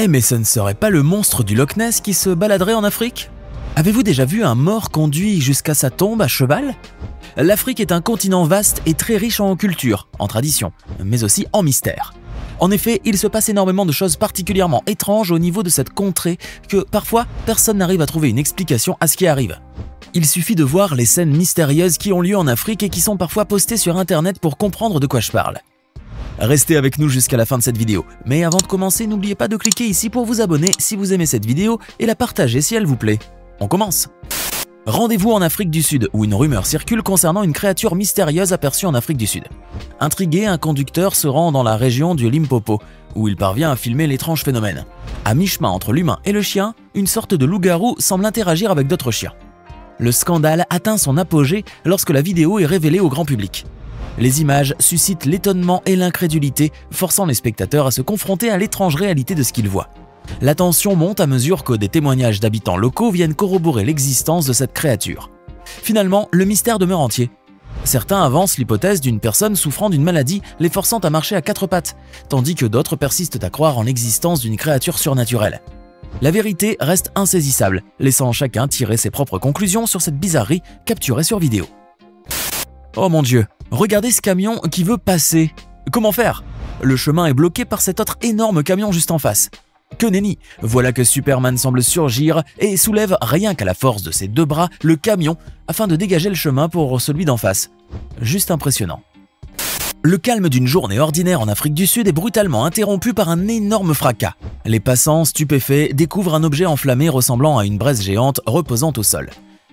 Eh mais ce ne serait pas le monstre du Loch Ness qui se baladerait en Afrique? Avez-vous déjà vu un mort conduit jusqu'à sa tombe à cheval? L'Afrique est un continent vaste et très riche en culture, en traditions, mais aussi en mystères. En effet, il se passe énormément de choses particulièrement étranges au niveau de cette contrée que parfois personne n'arrive à trouver une explication à ce qui arrive. Il suffit de voir les scènes mystérieuses qui ont lieu en Afrique et qui sont parfois postées sur internet pour comprendre de quoi je parle. Restez avec nous jusqu'à la fin de cette vidéo, mais avant de commencer, n'oubliez pas de cliquer ici pour vous abonner si vous aimez cette vidéo et la partager si elle vous plaît. On commence! Rendez-vous en Afrique du Sud, où une rumeur circule concernant une créature mystérieuse aperçue en Afrique du Sud. Intrigué, un conducteur se rend dans la région du Limpopo, où il parvient à filmer l'étrange phénomène. À mi-chemin entre l'humain et le chien, une sorte de loup-garou semble interagir avec d'autres chiens. Le scandale atteint son apogée lorsque la vidéo est révélée au grand public. Les images suscitent l'étonnement et l'incrédulité, forçant les spectateurs à se confronter à l'étrange réalité de ce qu'ils voient. La tension monte à mesure que des témoignages d'habitants locaux viennent corroborer l'existence de cette créature. Finalement, le mystère demeure entier. Certains avancent l'hypothèse d'une personne souffrant d'une maladie les forçant à marcher à quatre pattes, tandis que d'autres persistent à croire en l'existence d'une créature surnaturelle. La vérité reste insaisissable, laissant chacun tirer ses propres conclusions sur cette bizarrerie capturée sur vidéo. Oh mon Dieu, regardez ce camion qui veut passer. Comment faire? Le chemin est bloqué par cet autre énorme camion juste en face. Que nenni! Voilà que Superman semble surgir et soulève rien qu'à la force de ses deux bras le camion afin de dégager le chemin pour celui d'en face. Juste impressionnant. Le calme d'une journée ordinaire en Afrique du Sud est brutalement interrompu par un énorme fracas. Les passants, stupéfaits, découvrent un objet enflammé ressemblant à une braise géante reposant au sol.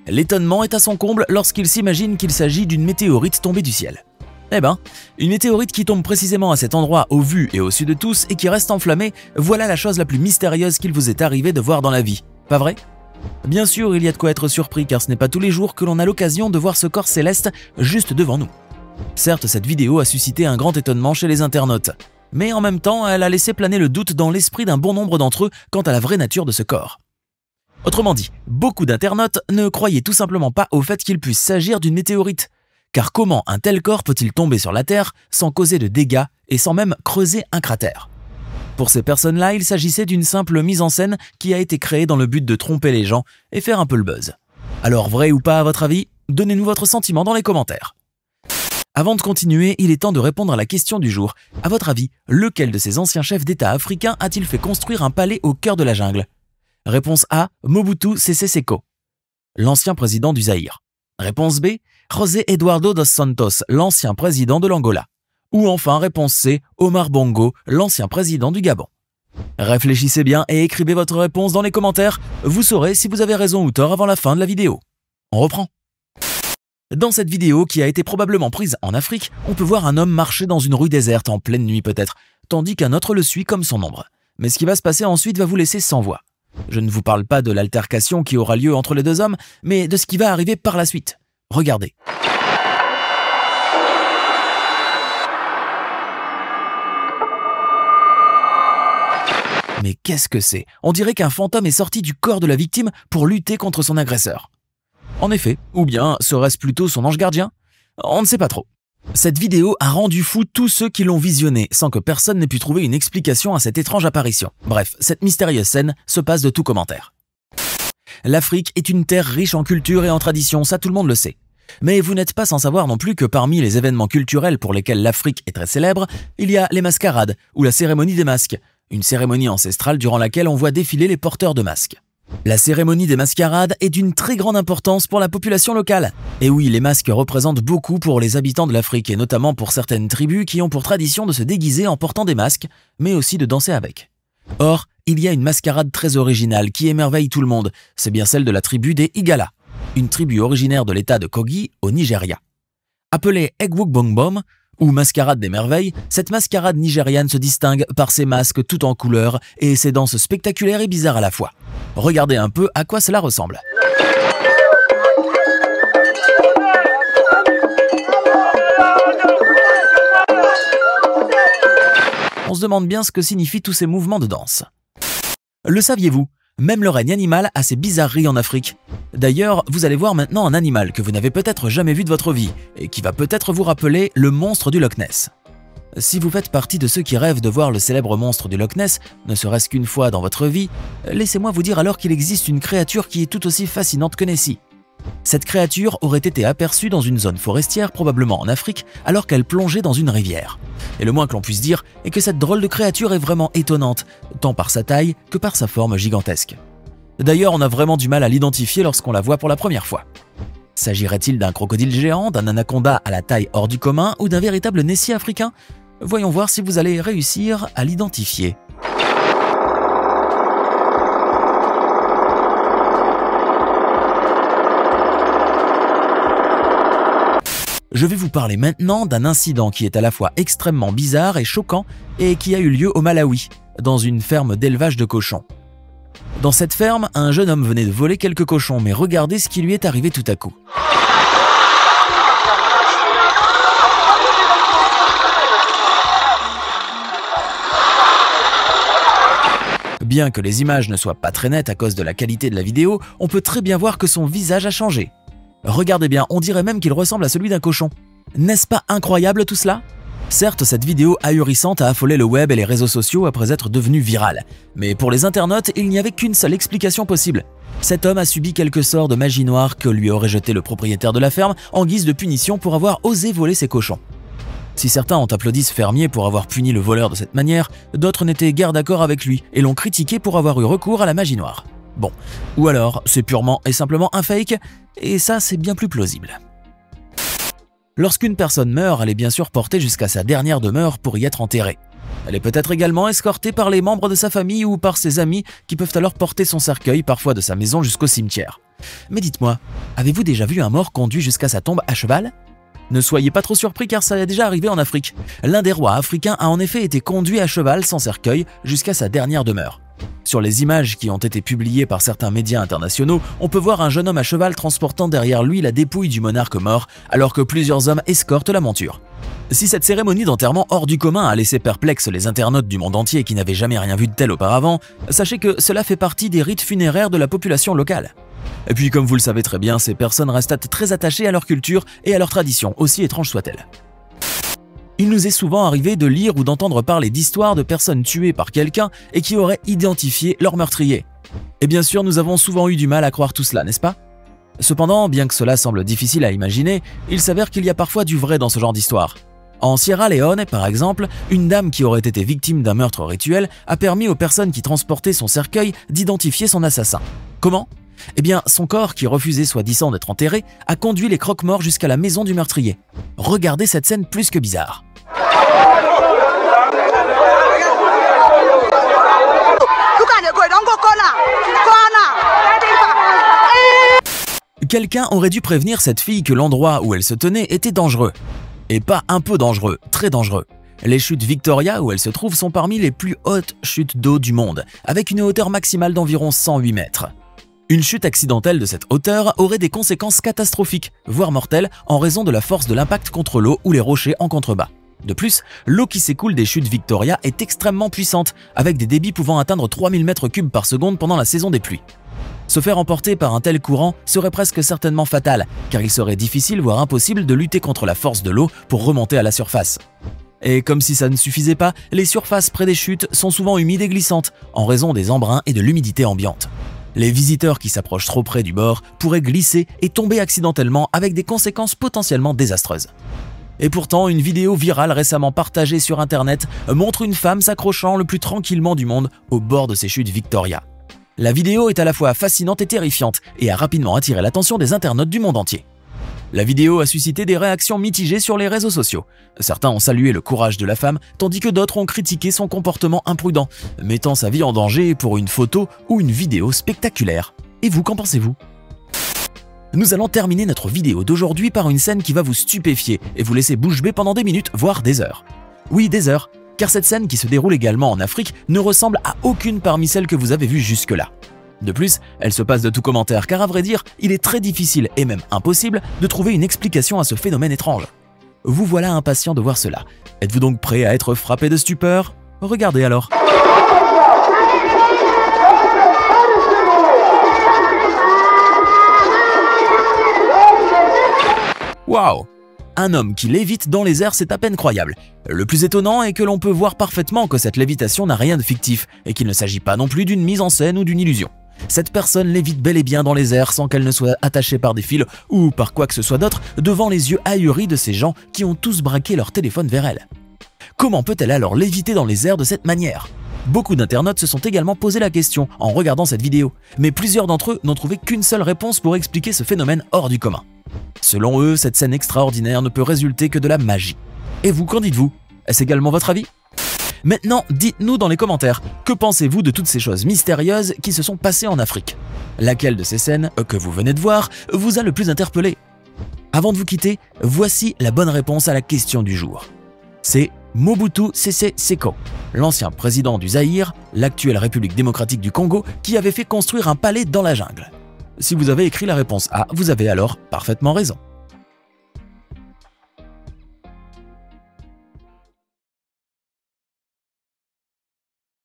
L'étonnement est à son comble lorsqu'ils s'imaginent qu'il s'agit d'une météorite tombée du ciel. Eh ben, une météorite qui tombe précisément à cet endroit au vu et au su de tous et qui reste enflammée, voilà la chose la plus mystérieuse qu'il vous est arrivé de voir dans la vie, pas vrai? Bien sûr, il y a de quoi être surpris car ce n'est pas tous les jours que l'on a l'occasion de voir ce corps céleste juste devant nous. Certes, cette vidéo a suscité un grand étonnement chez les internautes, mais en même temps, elle a laissé planer le doute dans l'esprit d'un bon nombre d'entre eux quant à la vraie nature de ce corps. Autrement dit, beaucoup d'internautes ne croyaient tout simplement pas au fait qu'il puisse s'agir d'une météorite. Car comment un tel corps peut-il tomber sur la Terre sans causer de dégâts et sans même creuser un cratère? Pour ces personnes-là, il s'agissait d'une simple mise en scène qui a été créée dans le but de tromper les gens et faire un peu le buzz. Alors vrai ou pas à votre avis? Donnez-nous votre sentiment dans les commentaires. Avant de continuer, il est temps de répondre à la question du jour. À votre avis, lequel de ces anciens chefs d'État africains a-t-il fait construire un palais au cœur de la jungle? Réponse A, Mobutu Sese Seko, l'ancien président du Zaïre. Réponse B, José Eduardo dos Santos, l'ancien président de l'Angola. Ou enfin, réponse C, Omar Bongo, l'ancien président du Gabon. Réfléchissez bien et écrivez votre réponse dans les commentaires. Vous saurez si vous avez raison ou tort avant la fin de la vidéo. On reprend. Dans cette vidéo, qui a été probablement prise en Afrique, on peut voir un homme marcher dans une rue déserte en pleine nuit peut-être, tandis qu'un autre le suit comme son ombre. Mais ce qui va se passer ensuite va vous laisser sans voix. Je ne vous parle pas de l'altercation qui aura lieu entre les deux hommes, mais de ce qui va arriver par la suite. Regardez. Mais qu'est-ce que c'est? On dirait qu'un fantôme est sorti du corps de la victime pour lutter contre son agresseur. En effet, ou bien serait-ce plutôt son ange gardien? On ne sait pas trop. Cette vidéo a rendu fou tous ceux qui l'ont visionnée, sans que personne n'ait pu trouver une explication à cette étrange apparition. Bref, cette mystérieuse scène se passe de tout commentaire. L'Afrique est une terre riche en culture et en tradition, ça tout le monde le sait. Mais vous n'êtes pas sans savoir non plus que parmi les événements culturels pour lesquels l'Afrique est très célèbre, il y a les mascarades, ou la cérémonie des masques, une cérémonie ancestrale durant laquelle on voit défiler les porteurs de masques. La cérémonie des mascarades est d'une très grande importance pour la population locale. Et oui, les masques représentent beaucoup pour les habitants de l'Afrique et notamment pour certaines tribus qui ont pour tradition de se déguiser en portant des masques, mais aussi de danser avec. Or, il y a une mascarade très originale qui émerveille tout le monde, c'est bien celle de la tribu des Igala, une tribu originaire de l'état de Kogi au Nigeria. Appelée Egwugbongbom, ou mascarade des merveilles, cette mascarade nigériane se distingue par ses masques tout en couleurs et ses danses spectaculaires et bizarres à la fois. Regardez un peu à quoi cela ressemble. On se demande bien ce que signifient tous ces mouvements de danse. Le saviez-vous? Même le règne animal a ses bizarreries en Afrique. D'ailleurs, vous allez voir maintenant un animal que vous n'avez peut-être jamais vu de votre vie et qui va peut-être vous rappeler le monstre du Loch Ness. Si vous faites partie de ceux qui rêvent de voir le célèbre monstre du Loch Ness, ne serait-ce qu'une fois dans votre vie, laissez-moi vous dire alors qu'il existe une créature qui est tout aussi fascinante que Nessie. Cette créature aurait été aperçue dans une zone forestière, probablement en Afrique, alors qu'elle plongeait dans une rivière. Et le moins que l'on puisse dire est que cette drôle de créature est vraiment étonnante, tant par sa taille que par sa forme gigantesque. D'ailleurs, on a vraiment du mal à l'identifier lorsqu'on la voit pour la première fois. S'agirait-il d'un crocodile géant, d'un anaconda à la taille hors du commun ou d'un véritable Nessie africain? Voyons voir si vous allez réussir à l'identifier. Je vais vous parler maintenant d'un incident qui est à la fois extrêmement bizarre et choquant et qui a eu lieu au Malawi, dans une ferme d'élevage de cochons. Dans cette ferme, un jeune homme venait de voler quelques cochons, mais regardez ce qui lui est arrivé tout à coup. Bien que les images ne soient pas très nettes à cause de la qualité de la vidéo, on peut très bien voir que son visage a changé. Regardez bien, on dirait même qu'il ressemble à celui d'un cochon. N'est-ce pas incroyable tout cela? Certes, cette vidéo ahurissante a affolé le web et les réseaux sociaux après être devenue virale. Mais pour les internautes, il n'y avait qu'une seule explication possible. Cet homme a subi quelques sorts de magie noire que lui aurait jeté le propriétaire de la ferme en guise de punition pour avoir osé voler ses cochons. Si certains ont applaudi ce fermier pour avoir puni le voleur de cette manière, d'autres n'étaient guère d'accord avec lui et l'ont critiqué pour avoir eu recours à la magie noire. Bon, ou alors c'est purement et simplement un fake, et ça c'est bien plus plausible. Lorsqu'une personne meurt, elle est bien sûr portée jusqu'à sa dernière demeure pour y être enterrée. Elle est peut-être également escortée par les membres de sa famille ou par ses amis qui peuvent alors porter son cercueil parfois de sa maison jusqu'au cimetière. Mais dites-moi, avez-vous déjà vu un mort conduit jusqu'à sa tombe à cheval ? Ne soyez pas trop surpris car ça est déjà arrivé en Afrique. L'un des rois africains a en effet été conduit à cheval sans cercueil jusqu'à sa dernière demeure. Sur les images qui ont été publiées par certains médias internationaux, on peut voir un jeune homme à cheval transportant derrière lui la dépouille du monarque mort alors que plusieurs hommes escortent la monture. Si cette cérémonie d'enterrement hors du commun a laissé perplexes les internautes du monde entier qui n'avaient jamais rien vu de tel auparavant, sachez que cela fait partie des rites funéraires de la population locale. Et puis comme vous le savez très bien, ces personnes restent très attachées à leur culture et à leurs traditions, aussi étranges soient-elles. Il nous est souvent arrivé de lire ou d'entendre parler d'histoires de personnes tuées par quelqu'un et qui auraient identifié leur meurtrier. Et bien sûr, nous avons souvent eu du mal à croire tout cela, n'est-ce pas? Cependant, bien que cela semble difficile à imaginer, il s'avère qu'il y a parfois du vrai dans ce genre d'histoire. En Sierra Leone, par exemple, une dame qui aurait été victime d'un meurtre rituel a permis aux personnes qui transportaient son cercueil d'identifier son assassin. Comment? Eh bien, son corps, qui refusait soi-disant d'être enterré, a conduit les croque-morts jusqu'à la maison du meurtrier. Regardez cette scène plus que bizarre. Quelqu'un aurait dû prévenir cette fille que l'endroit où elle se tenait était dangereux. Et pas un peu dangereux, très dangereux. Les chutes Victoria où elle se trouve sont parmi les plus hautes chutes d'eau du monde, avec une hauteur maximale d'environ 108 mètres. Une chute accidentelle de cette hauteur aurait des conséquences catastrophiques, voire mortelles, en raison de la force de l'impact contre l'eau ou les rochers en contrebas. De plus, l'eau qui s'écoule des chutes Victoria est extrêmement puissante, avec des débits pouvant atteindre 3000 m3 par seconde pendant la saison des pluies. Se faire emporter par un tel courant serait presque certainement fatal, car il serait difficile voire impossible de lutter contre la force de l'eau pour remonter à la surface. Et comme si ça ne suffisait pas, les surfaces près des chutes sont souvent humides et glissantes, en raison des embruns et de l'humidité ambiante. Les visiteurs qui s'approchent trop près du bord pourraient glisser et tomber accidentellement avec des conséquences potentiellement désastreuses. Et pourtant, une vidéo virale récemment partagée sur internet montre une femme s'accrochant le plus tranquillement du monde au bord de ces chutes Victoria. La vidéo est à la fois fascinante et terrifiante et a rapidement attiré l'attention des internautes du monde entier. La vidéo a suscité des réactions mitigées sur les réseaux sociaux. Certains ont salué le courage de la femme, tandis que d'autres ont critiqué son comportement imprudent, mettant sa vie en danger pour une photo ou une vidéo spectaculaire. Et vous, qu'en pensez-vous? Nous allons terminer notre vidéo d'aujourd'hui par une scène qui va vous stupéfier et vous laisser bouche bée pendant des minutes, voire des heures. Oui, des heures, car cette scène qui se déroule également en Afrique ne ressemble à aucune parmi celles que vous avez vues jusque-là. De plus, elle se passe de tout commentaire car à vrai dire, il est très difficile et même impossible de trouver une explication à ce phénomène étrange. Vous voilà impatient de voir cela. Êtes-vous donc prêt à être frappé de stupeur? Regardez alors. Waouh! Un homme qui lévite dans les airs, c'est à peine croyable. Le plus étonnant est que l'on peut voir parfaitement que cette lévitation n'a rien de fictif et qu'il ne s'agit pas non plus d'une mise en scène ou d'une illusion. Cette personne lévite bel et bien dans les airs sans qu'elle ne soit attachée par des fils ou par quoi que ce soit d'autre devant les yeux ahuris de ces gens qui ont tous braqué leur téléphone vers elle. Comment peut-elle alors léviter dans les airs de cette manière ? Beaucoup d'internautes se sont également posé la question en regardant cette vidéo, mais plusieurs d'entre eux n'ont trouvé qu'une seule réponse pour expliquer ce phénomène hors du commun. Selon eux, cette scène extraordinaire ne peut résulter que de la magie. Et vous, qu'en dites-vous? Est-ce également votre avis? Maintenant, dites-nous dans les commentaires, que pensez-vous de toutes ces choses mystérieuses qui se sont passées en Afrique? Laquelle de ces scènes que vous venez de voir vous a le plus interpellé? Avant de vous quitter, voici la bonne réponse à la question du jour. C'est Mobutu Sese Seko, l'ancien président du Zaïre, l'actuelle République démocratique du Congo, qui avait fait construire un palais dans la jungle. Si vous avez écrit la réponse A, vous avez alors parfaitement raison.